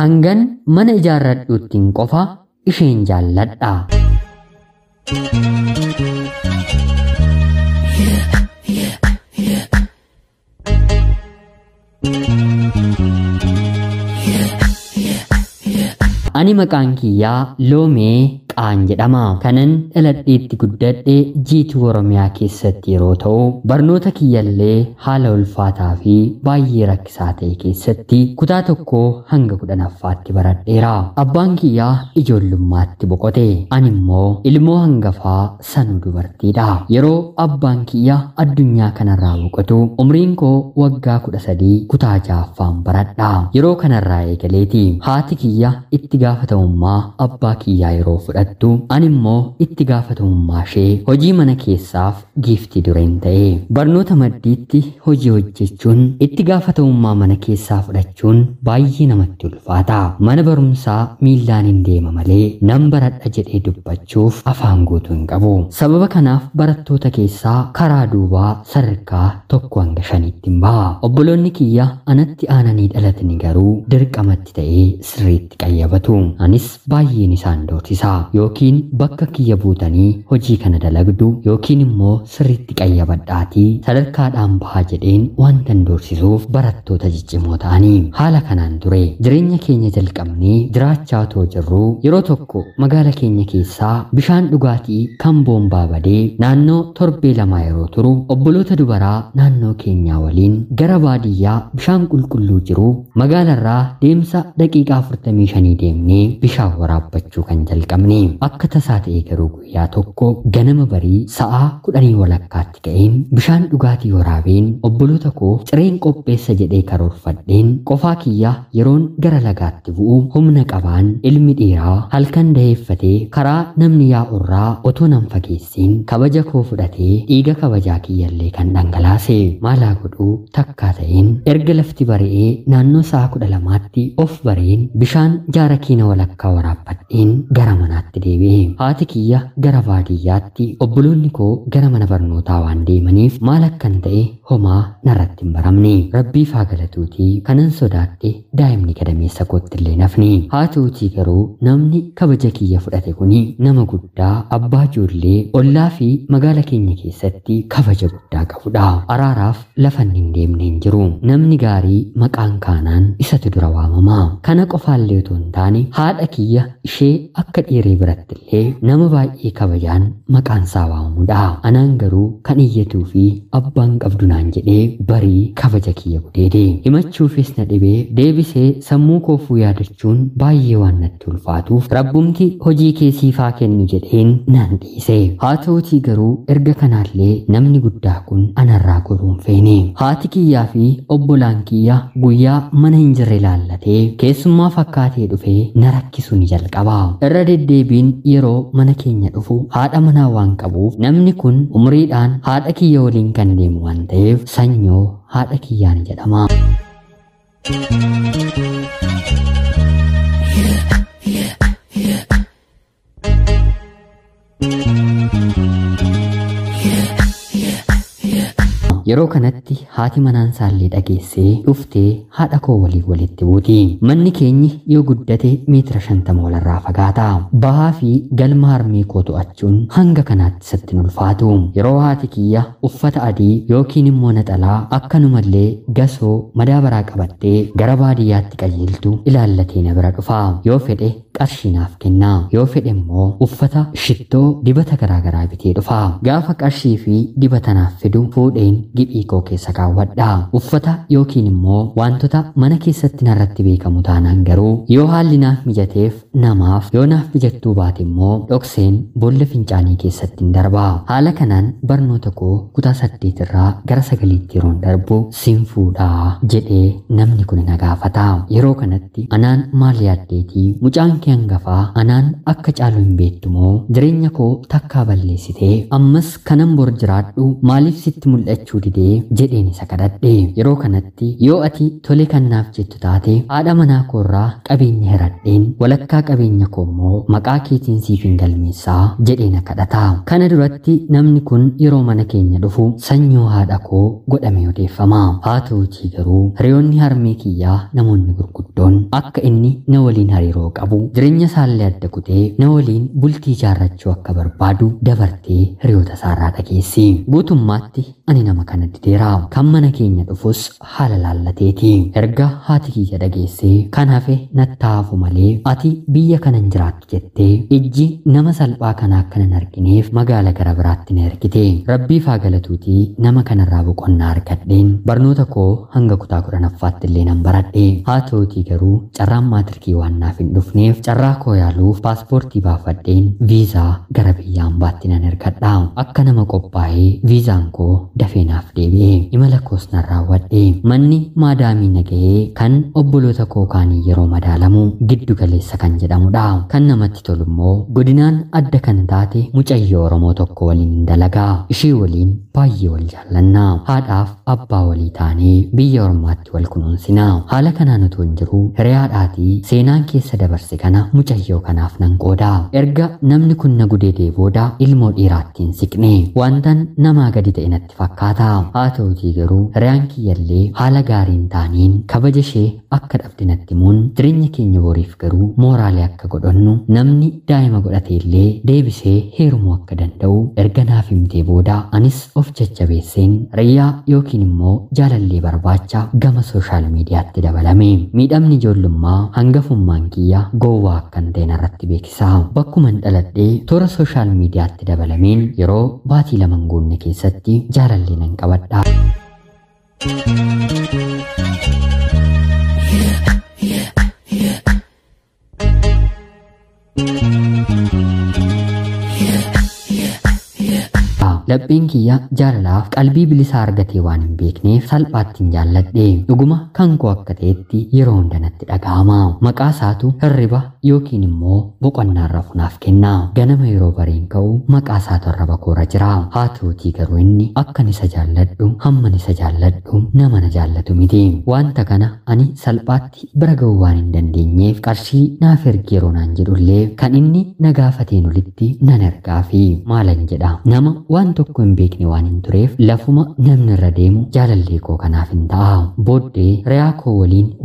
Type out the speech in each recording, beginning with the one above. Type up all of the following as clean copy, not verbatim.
hangan mana ijaarradhuuttiin qofa isheen jaalladha. Ani maqaan kiyyaa Loomee Qaan jedhama. Kanan dhaladheetti guddadhe jiituu Oromiyaa keessatti yeroo ta'u barnoota kiyyallee haala ulfaataa fi baay'ee rakkisaa ta'e keessatti kutaa tokko hanga 10ffaatti baradheera. Abbaan kiyyaa ijoollummaatti boqote. Ani immoo ilmoo hangafaa sanuu dubartiidha. Yeroo abbaan kiyyaa addunyaa kanarraa boqotu umriin koo waggaa 13 kutaa 6ffaan baradha. Yeroo kanarraa eegaleeti haati kiyya itti gaafatamummaa abbaa kiyyaa yeroo fudhattu ani immoo itti gaafatamummaa ishee hojii mana keessaaf giiftii dureen ta'e. Barnoota maddiitti hojii hojjechuun itti gaafatamummaa mana keessaa fudhachuun baay'ee namatti ulfaata. Mana barumsaa miillaan hin deema malee nan baradha jedhee dubbachuuf afaan guutuu hin qabu. Sababa kanaaf barattoota keessaa karaa duubaa sadarkaa 1 hanga 5tti hin baha. Obboloonni kiyya anatti aananii dhalatanii garuu dirqamatti ta'ee sirriitti qayyabatu. Anis baay'een isaan doorsisa. Yookiin bakka kiyya buutanii hojii kana dalagdu yookiin immoo sirriitti qayyabadhaatii sadarkaadhaan bahaa jedheen wanta doorsisuuf barattoota ciccimoo ta'anii. Haala kanaan ture jireenya keenya jalqabnee jiraachaa otoo jirru yeroo tokko magaala keenya keessaa bishaan dhugaatii kan boombaa badee naannoo torbee 2 yeroo turu obboloota dubaraa naannoo keenyaa waliin gara baadiyyaa bishaan qulqulluu jiru magaalarraa deemsa daqiiqaa 45 deemnee bishaan waraabbachuu kan jalqabne. Akka tasaa ta'e garuu guyyaa tokko ganama barii sa'a 10 walakkaatti ka'een bishaan dhugaatii waraabeen obboloota koo cireen qopheessa jedhee karoorfadheen qofaa kiyya yeroon gara lagaatti bu'u humna qabaan ilmi dhiiraa halkan daheeffatee karaa namni yaa'urraa otoo nan fageessiin kabaja koo fudhatee dhiiga kabajaa kiyyallee kan dhangalaase. Maalaa godhuu takkaa ta'een erga lafti bari'ee naannoo sa'a 12tti of bareen bishaan jaarakiina walakkaa waraabbadheen gara manaatti deebi'e. Haati kiyya gara baadiyyaatti obboloonni koo gara mana barnootaa waan deemaniif maal akkan ta'e homaa narratti hin baramne. Rabbiif haa galatuutii kanan sodaadhe daa'imni gadameessa kootti illee nafni. Haa ta'uutii garuu namni kabaja kiyya fudhate kuni nama guddaa abbaa ijoollee ollaa fi magaala keenya keessatti kabaja guddaa qabudha. Araaraaf lafan hin deemne hin jiru. Namni gaarii maqaan kaanaan isatu dura waamama. Kana qofaallee otoo hin taane haadha kiyya ishee akka dhiiree biratti illee nama baay'ee kabajaan maqaan isaa waamamudha. Anaan garuu kan iyyatuu fi abbaan qabdu naan jedhee barii kabaja kiyya gudeede. Himachuufis na dhibee deebisee sammuu koofuu yaadachuun baay'ee waan natti ulfaatuuf rabbumti hojii keessiifaa kennu jedheen nan dhiise. Haa ta'uutii garuu erga kanaallee namni guddaa kun anarraa goruun feene. Haati kiyyaa fi obbolaan kiyya guyyaa mana hin jirre laallatee keessummaa fakkaatee dhufee na rakkisuu ni jalqaba. Irra deddeebiin yeroo mana keenya dhufu haadha manaa waan qabuuf namni kun umriidhaan haadha kiyya waliin kan deemu waan ta'eef sanyoo haadha kiyyaa ni jedhama. Yeroo kanatti haati manaan saallee dhageessee dhuftee haadha koo waliin walitti buuti. Manni keenyi yoo guddate meetira 50 walirraa fagaata. Bahaa fi galma harmee koo to'achuun hanga kanaatti satti ulfaatu. Yeroo haati kiyya uffata adii yookiin immoo naxalaa akkanumallee gasoo madaabaraa qabattee gara baadiyyaatti qajeeltu ilaallatee na bira dhufa. Yoo fedhe qarshii naaf kenna. Yoo fedhe immoo uffata shittoo dibata garaagaraa bitee dhufa. Gaafa qarshii fi dibata naaf fidu fuudheen giphii koo keessa kaawwadha. Uffata yookiin immoo wantoota mana keessatti narratti beekamu taanaan garuu yoo haalli naaf mijateef namaaf yoo naaf mijattuu baate immoo dhokseen boolla fincaanii keessatti hin darba. Haala kanaan barnoota koo kutaa 8 irraa gara 9tti yeroon darbu sin fuudhaa jedhee namni kun na gaafata. Yeroo kanatti anaan maal yaaddeetii mucaan kee kee hangafaa anaan akka caalu hin beektumoo jireenya koo takkaa balleessitee ammas kanan bor jiraadhu maaliif sitti mul'achuu didee jedheen isa kadhadhe. Yeroo kanatti yoo ati tole kannaaf jettu taate haadha manaa koorraa qabeenya hiradheen walakkaa qabeenya koommoo maqaa keetiin siif hin galmeessaa jedheen kadhata. Kana duratti namni kun yeroo mana keenya dhufu sanyoo haadha koo godhame odeeffama. Haa ta'uutii garuu hiriyoonni harmee kiyyaa namoonni gurguddoon akka inni na waliin hariiroo qabu jireenya isaallee adda kutee na waliin bultii ijaarrachuu akka barbaadu dabartee hiriyoota isaarraa dhageessi. Guutummaatti ani nama kana dideera. Kan mana keenya dhufus haala laallateeti. Erga haati kiyya dhageessee kan hafe nattaafu malee ati biyya kanan jiraattu jettee ijji nama salphaa kana akka nan argineef magaala gara biraatti na ergite. Rabbiif haa galatuutii nama kanarraa boqonnaa argadheen barnoota koo hanga kutaa 10ffaatti illee nan baradhe. Haa ta'uutii garuu carraan maatirikii waan naaf hin dhufneef carraa koo yaaluuf paaspoortii baafadheen viizaa gara biyya ambaatti nan ergadha. Akka nama qophaa'ee viizaan koo dafee naaf deebi'e. Imala koos nan raawwadhe. Manni maadaamii nagahee kan obboloota koo kaanii yeroo madaalamu giddu galeessa kan jedhamudha. Kan namatti tolu immoo godinaan adda kan taate mucayyoo Oromoo tokko waliin dalagaa. Ishee waliin baay'ee wal jaallanna. Haadhaaf abbaa walii taanee biyya ormaatti wal kunuunsina. Haala kanaan otoo hin jiru hiriyaadhaatii seenaan keessa dabarse kana mucayyoo kanaaf nan qooda. Erga namni kun na gudeedee booda ilmoo dhiiraattiin siqne. Wantan namaa gadi ta'e natti fakkaata. Haa ta'uutii garuu hiriyaan kiyyallee haala gaariin taaniin kabaja ishee akka dhabde natti himuun jireenya keenya boriif garuu mooraalee akka godhannu namni daa'ima godhate illee deebisee heerumuu akka danda'u erga naaf himtee booda anis of jajjabeesseen riyyaa yookiin immoo jaalallee barbaacha gama sooshaal miidiyaatti dabalame. Miidhamni ijoollummaa hangafummaan kiyya gowwaa akkan ta'e narratti beeksisa. Bakkuman dhaladhee toora sooshaal miidiyaatti dabalameen yeroo baatii lama guunne keessatti jaalallee nan qabadha. Labbiin kiyya jaalalaaf qalbii bilisaa argatee waan hin beekneef salphaatti hin jaalladhe. Dhuguma kan koo akka ta'etti yeroo hunda natti dhaga'ama. Maqaa isaatu hirriba yookiin immoo boqonnaa rafu naaf kenna. Ganama yeroo bariin ka'u maqaa isaatu arraba koorra jira. Haa ta'uutii garuu inni akkan isa jaalladhu hamman isa jaalladhu nama na jaallatu miti. Wanta kana ani salphaatti bira ga'uu waan hin dandeenyeef qarshii naaf ergi yeroo naan jedhullee kan inni na gaafateen olitti nan ergaafi maalan jedha. Nama waan tokko hin beekne waan hin tureef lafuma namni irra deemu jaalallee koo kanaaf hin ta'a. Booddee riyaa koo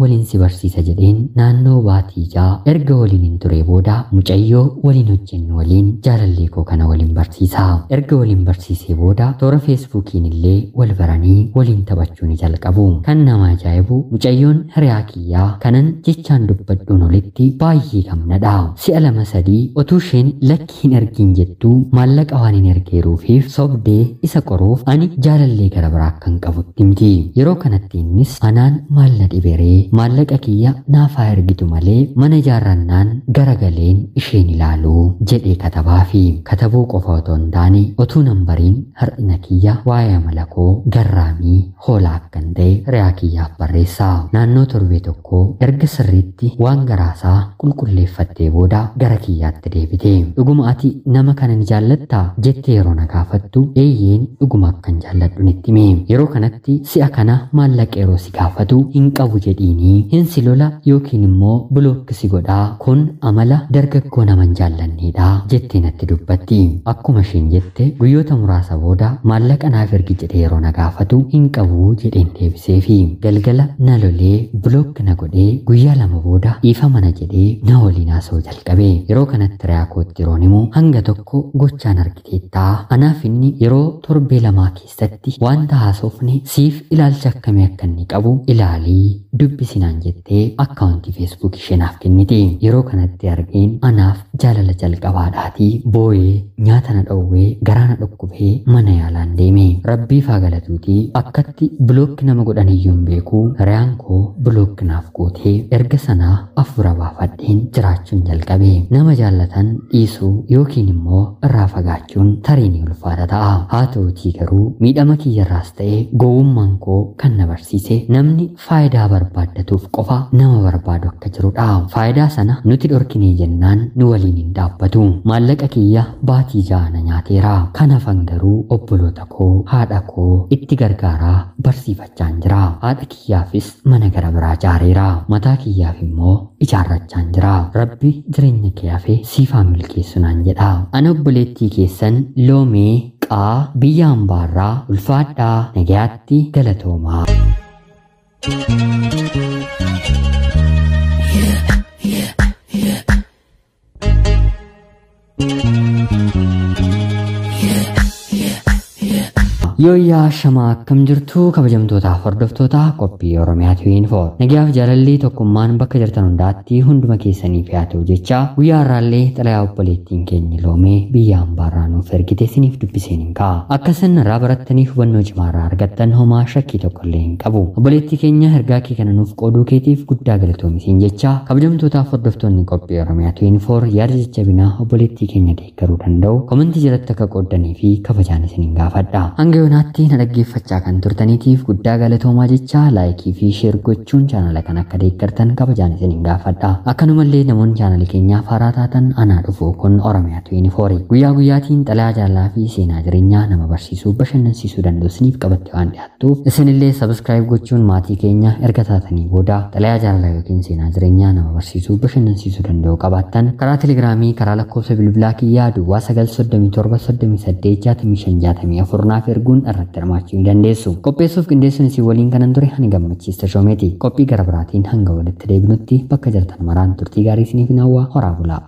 waliin si barsiisa jedheen naannoo baatii jaa erga waliin hin ture booda mucayyoo waliin hojjennu waliin jaalallee koo kana waliin barsiisa. Erga waliin barsiisee booda toora feesbuukiin illee wal baranii waliin taphachuu ni jalqabu. Kan nama ajaa'ibu mucayyoon riyaa kiyyaa kanan jechaan dubbadhuun olitti baay'ee gamnadha. Si'a 2-3 otuu isheen lakki hin ergiin jettuu maallaqa waan hin ergeeruufiif sobdee isa qoruuf ani jaalallee gara biraa kan qabutti miti. Yeroo kanatti innis anaan maal na dhiberee maallaqa kiyya naaf haa ergitu malee mana ijaarrannaan garagaleen isheen ilaaluu jedhee katabaafi katabuu qofa otoo hin taane otuu nan bariin har'ina kiyya waa'ee amala koo garraamii hoolaa akkan ta'e riyaa kiyyaaf barreessa. Naannoo torbee tokko erga sirriitti waan garaasaa qulqulleeffattee booda gara kiyyaatti deebite. Dhuguma ati nama kana ni jaallattaa jettee yeroo na gaafattu eeyyeen dhuguma akkan jaalladhu nitti hime. Yeroo kanatti si'a kana maallaqa yeroo si gaafatu hin qabu jedhiinii hin si lola yookiin immoo bilookki si godhaa kun amala dargaggoo nama hin jaallanneedha jettee natti dubbatti. Akkuma isheen jette guyyoota muraasa booda maallaqa naaf ergi jedhee yeroo na gaafatu hin qabu jedheen deebiseefi galgala na lolee bilookki na godhee guyyaa 2 booda dhiifama na jedhee na waliin haasa'uu jalqabe. Yeroo kanatti riyaa kootti yeroon himu hanga tokko gochaan argiteettaa anaaf inni yeroo torbee 2 keessatti wanta haasofne siif ilaalcha akkamii akka inni qabu ilaalii dubbisinaan jettee akkaawuntii feesbuuk isheenaaf kennite. Yeroo kanatti argeen anaaf jaalala jalqabaadhaatii boo'ee nyaata na dhowwee garaa na dhukkubee mana yaalaan deeme. Rabbiif haa galatuutii akkatti bilookki nama godhan iyyuu hin beeku riyaan koo bilookki naaf gootee erga sanaa afura baafadheen jiraachuun jalqabe. Nama jaallatan dhiisuu yookiin immoo irraa fagaachuun tarii ni ulfaata ta'a. Haa ta'uutii garuu miidhama kiyyarraas ta'ee gowwummaan koo kan na barsiise namni faayidaa barbaaddatuuf qofa nama barbaadu akka jirudha. Faayidaa sana nuti dhorkinee jennaan nu waliin hin dhaabbatu. Maallaqa kiyya baatii jaana nyaateera. Kan hafan garuu obboloota koo haadha koo itti gargaaraa barsiifachaan jira. Haadha kiyyaafis mana gara biraa ijaareera. Mataa kiyyaaf immoo ijaarrachaan jira. Rabbi jireenya kee hafee siifaan milkeessu naan jedha. Ana obboleettii keessan Loomee Qaa biyya Ambaarraa ulfaadhaa nagayaatti galatoomaa. Yooyyaa shamaa akkam jirtu kabajamtootaaf hordoftoota qophii Oromiyaa 24 nagayaaf jaalalli tokkummaan bakka jirtan hundaatti hunduma keessaniif haa ta'u jecha guyyaa har'aallee xalayaa obboleettiin keenya Loomee biyya Ambaarraa nuuf ergite isiniif dubbiseen hin ka'a. Akka isin irraa barattanii hubannoo cimaarraa argattan homaa shakkii tokkollee hin qabu. Obboleettii keenya ergaa kee kana nuuf qooduu keetiif guddaa galatoomi jecha kabajamtootaaf hordoftoonni qophii Oromiyaa 24 yaada jajjabinaa obboleettii keenya deeggaruu danda'u komentii jalatti akka qooddanii fi kabajaan isin gaafadha. Naatti na dhaggeeffachaa kan turtaniitiif guddaa galatoomaa jecha laayikii fi sheer gochuun chaanala kan akka deeggartan kabajaan isin gaafadha. Akkanumallee namoonni chaanala keenyaaf haaraa taatan anaa dhufu kun Oromiyaa 24 guyyaa guyyaatiin xalayaa jaalalaa fi seenaa jireenyaa nama barsiisuu bashannansiisuu danda'u isiniif qabatte waan dhiyaattuuf isinillee sabiskiraayib gochuun maatii keenya erga taatanii booda xalayaa jaalalaa yookiin seenaa jireenyaa nama barsiisuu bashannansiisuu danda'u qabaattan karaa telegiraamii karaa lakkoofsa bilbilaa kiyyaa duwwaa 937 naaf erguun irratti hirmaachuu dandeessu. Qopheessuuf qindeessuun isin waliin kanan ture ani gammachiista shoomeeti. Qophii gara biraatiin hanga walitti deebinutti bakka jirtan maraan turtii gaarii isiniif hawwa horaa bulaa.